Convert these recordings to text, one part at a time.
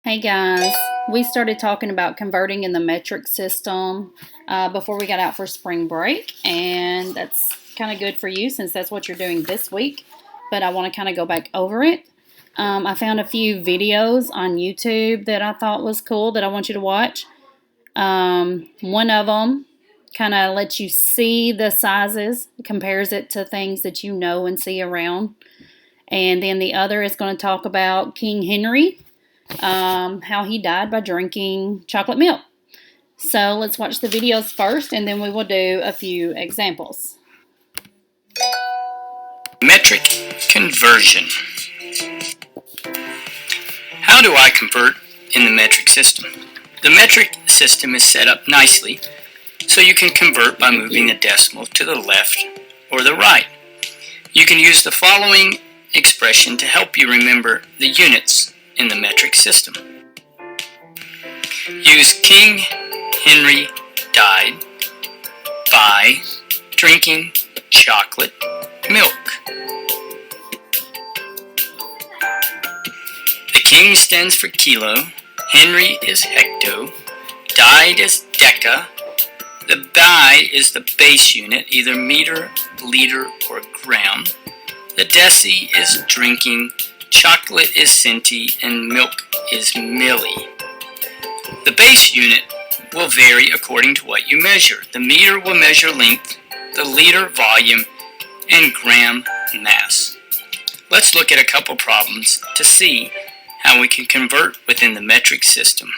Hey guys, we started talking about converting in the metric system before we got out for spring break, and that's kind of good for you since that's what you're doing this week, but I want to kind of go back over it. I found a few videos on YouTube that I thought was cool that I want you to watch. One of them kind of lets you see the sizes, compares it to things that you know and see around, and then the other is going to talk about King Henry. How he died by drinking chocolate milk. So let's watch the videos first, and then we will do a few examples. Metric conversion. How do I convert in the metric system? The metric system is set up nicely so you can convert by moving the decimal to the left or the right. You can use the following expression to help you remember the units in the metric system. Use King Henry died by drinking chocolate milk. The king stands for kilo, Henry is hecto, died is deca. The di is the base unit, either meter, liter, or gram. The deci is drinking, chocolate is centi, and milk is milli. The base unit will vary according to what you measure. The meter will measure length, the liter volume, and gram mass. Let's look at a couple problems to see how we can convert within the metric system.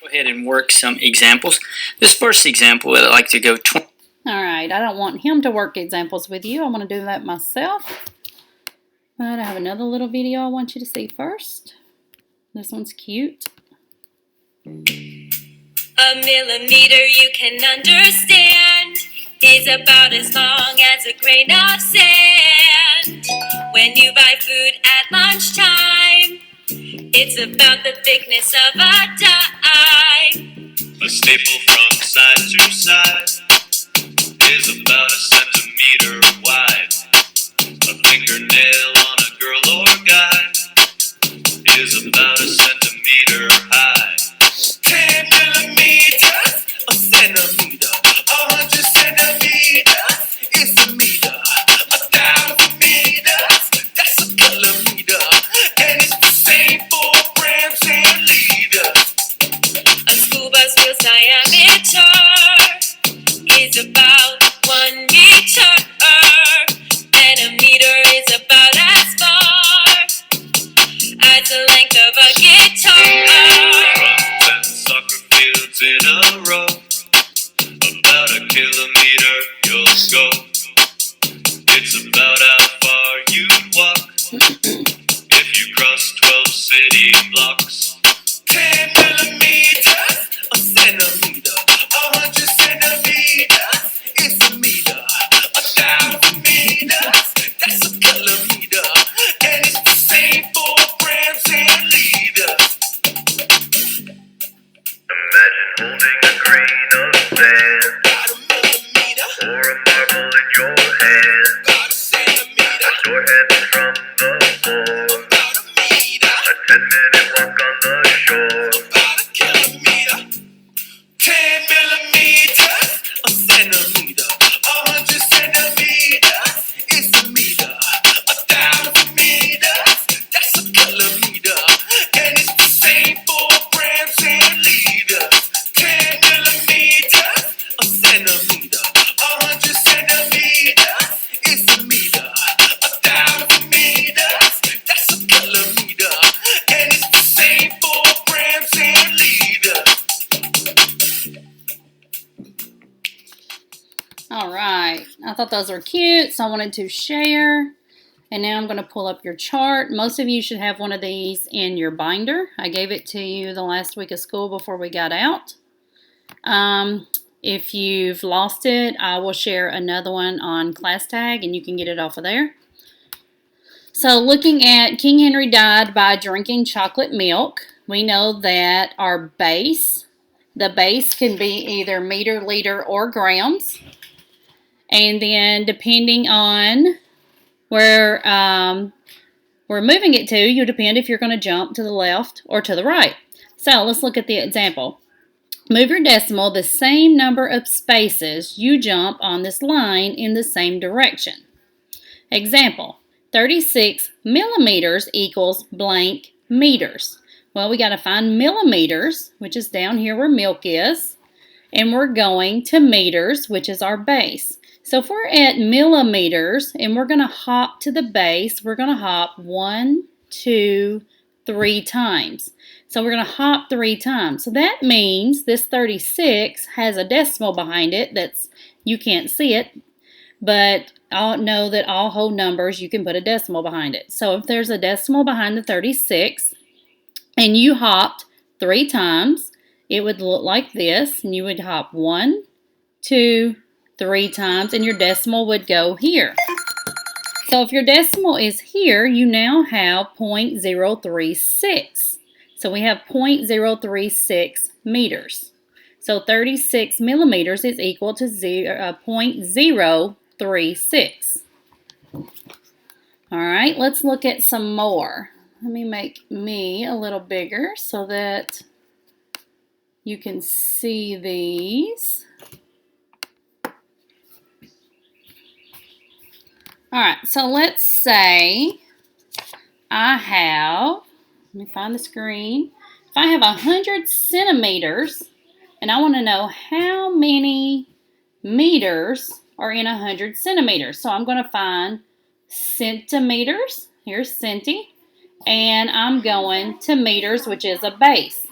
Go ahead and work some examples. This first example, I'd like to go 20. Alright, I don't want him to work examples with you. I want to do that myself. But I have another little video I want you to see first. This one's cute. A millimeter, you can understand, is about as long as a grain of sand. When you buy food at lunchtime, it's about the thickness of a dime. A staple from side to side is about a centimeter wide. A fingernail on a girl or guy is about a centimeter high. 10 millimeters, a centimeter, 100 centimeters, it's a meter. 1,000 meters, that's a kilometer, and it's the same for grams and liters. A school bus wheel's diameter is about 1 meter, and a meter is about as far as the length of a guitar. 10 soccer fields in a row, about a kilometer you'll go. It's about how far you'd walk if you cross 12 city blocks. 10 millimeters, a centimeter, 100 centimeters, it's a meter. 1,000 meters, that's a kilometer, and it's the same for grams and liters. Imagine holding a grain of sand, About a millimeter, or a marble in your hand. about a centimeter, Your hand from the floor, about a meter, a 10-minute walk on the shore. about a kilometer. 10 millimeters, a centimeter, 100 centimeters, it's a meter. 1,000 meters, that's a kilometer, and it's the same for grams and liters. 10 millimeters, a centimeter, 100 centimeters, it's a meter. 1,000 meters, that's a kilometer, and it's the same for grams and liters. Alright, I thought those were cute, so I wanted to share. And now I'm going to pull up your chart. Most of you should have one of these in your binder. I gave it to you the last week of school before we got out. If you've lost it, I will share another one on ClassTag, and you can get it off of there. So looking at King Henry died by drinking chocolate milk, we know that our base, the base can be either meter, liter, or grams. And then depending on where we're moving it to, you depend if you're going to jump to the left or to the right. So let's look at the example. Move your decimal the same number of spaces you jump on this line in the same direction. Example, 36 millimeters equals blank meters. Well, we got to find millimeters, which is down here where milk is, and we're going to meters, which is our base. So if we're at millimeters and we're going to hop to the base, we're going to hop 1, 2, 3 times. So we're going to hop 3 times. So that means this 36 has a decimal behind it that's, you can't see it, but I'll know that all whole numbers, you can put a decimal behind it. So if there's a decimal behind the 36 and you hopped 3 times, it would look like this, and you would hop 1, 2, 3 times, and your decimal would go here. So if your decimal is here, you now have 0.036. So we have 0.036 meters. So 36 millimeters is equal to 0.036. All right, let's look at some more. Let me make me a little bigger so that you can see these. All right, so let's say I have, let me find the screen. If I have 100 centimeters and I want to know how many meters are in 100 centimeters. So I'm going to find centimeters. Here's centi. And I'm going to meters, which is a base.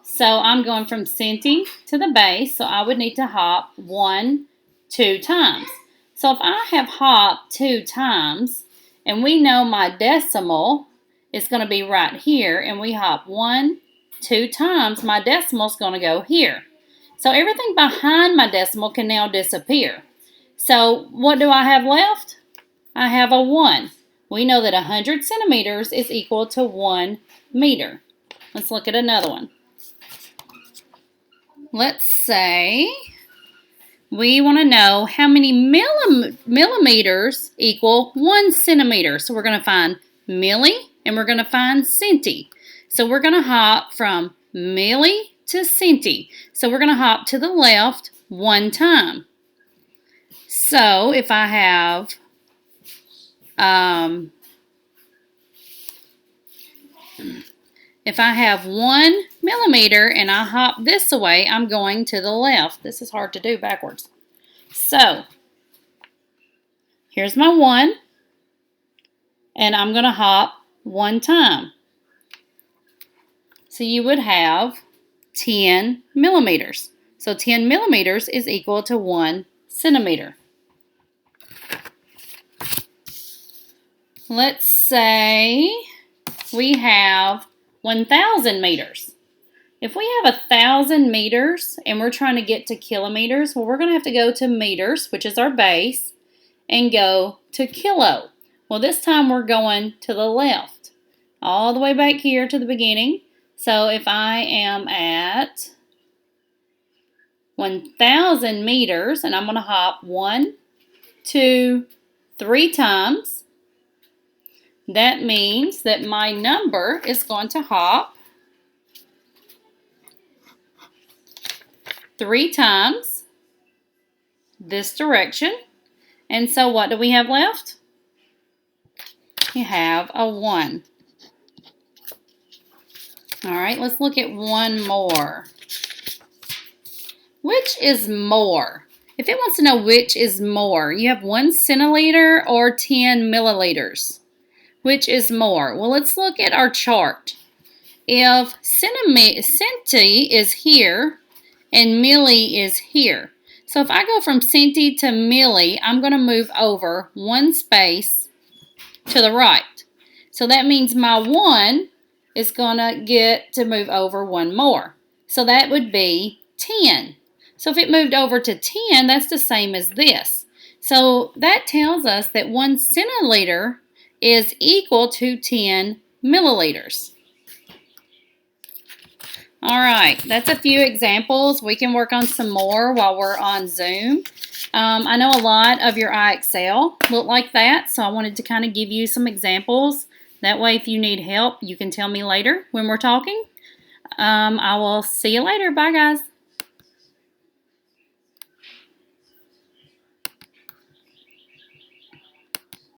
So I'm going from centi to the base. So I would need to hop 1, 2 times. So if I have hopped 2 times, and we know my decimal is going to be right here, and we hop 1, 2 times, my decimal is going to go here. So everything behind my decimal can now disappear. So what do I have left? I have a 1. We know that 100 centimeters is equal to 1 meter. Let's look at another one. Let's say we want to know how many millimeters equal 1 centimeter. So we're going to find milli and we're going to find centi. So we're going to hop from milli to centi. So we're going to hop to the left 1 time. So if I have if I have 1 millimeter and I hop this away, I'm going to the left. This is hard to do backwards. So here's my 1, and I'm going to hop 1 time. So you would have 10 millimeters. So 10 millimeters is equal to 1 centimeter. Let's say we have 1,000 meters. If we have 1,000 meters and we're trying to get to kilometers, well, we're going to have to go to meters, which is our base, and go to kilo. Well, this time we're going to the left, all the way back here to the beginning. So if I am at 1,000 meters, and I'm going to hop 1, 2, 3 times, that means that my number is going to hop 3 times this direction. And so what do we have left? We have a 1. All right, let's look at one more. Which is more? If it wants to know which is more, you have 1 centiliter or 10 milliliters. Which is more? Well, let's look at our chart. If centi is here and milli is here. So if I go from centi to milli, I'm going to move over 1 space to the right. So that means my 1 is going to get to move over 1 more. So that would be 10. So if it moved over to 10, that's the same as this. So that tells us that 1 centiliter is equal to 10 milliliters. All right, that's a few examples. We can work on some more while we're on Zoom. I know a lot of your IXL look like that, so I wanted to kind of give you some examples That way, if you need help, you can tell me later when we're talking. I will see you later. Bye, guys.